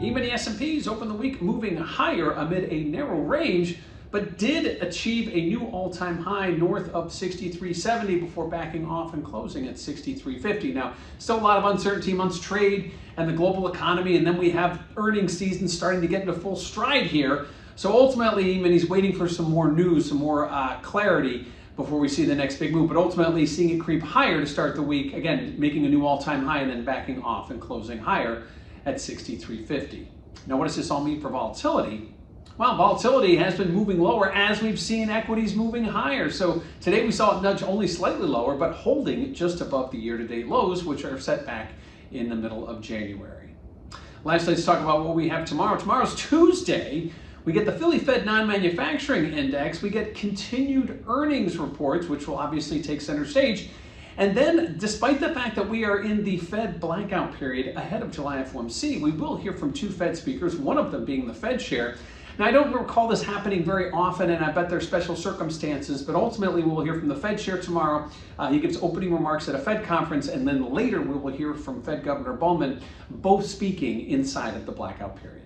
Even the S&Ps opened the week moving higher amid a narrow range, but did achieve a new all-time high north of 63.70 before backing off and closing at 63.50. Now, still a lot of uncertainty amongst trade and the global economy, and then we have earnings season starting to get into full stride here. So ultimately, he's waiting for some more news, some more clarity before we see the next big move, but ultimately seeing it creep higher to start the week, again, making a new all-time high and then backing off and closing higher at 63.50. Now, what does this all mean for volatility? Well, volatility has been moving lower as we've seen equities moving higher. So today we saw it nudge only slightly lower, but holding just above the year-to-date lows, which are set back in the middle of January. Lastly, let's talk about what we have tomorrow. Tomorrow's Tuesday. We get the Philly Fed non-manufacturing index. We get continued earnings reports, which will obviously take center stage. And then, despite the fact that we are in the Fed blackout period ahead of July FOMC, we will hear from two Fed speakers, one of them being the Fed Chair. Now, I don't recall this happening very often, and I bet there are special circumstances, but ultimately we will hear from the Fed Chair tomorrow. He gives opening remarks at a Fed conference, and then later we will hear from Fed Governor Bowman, both speaking inside of the blackout period.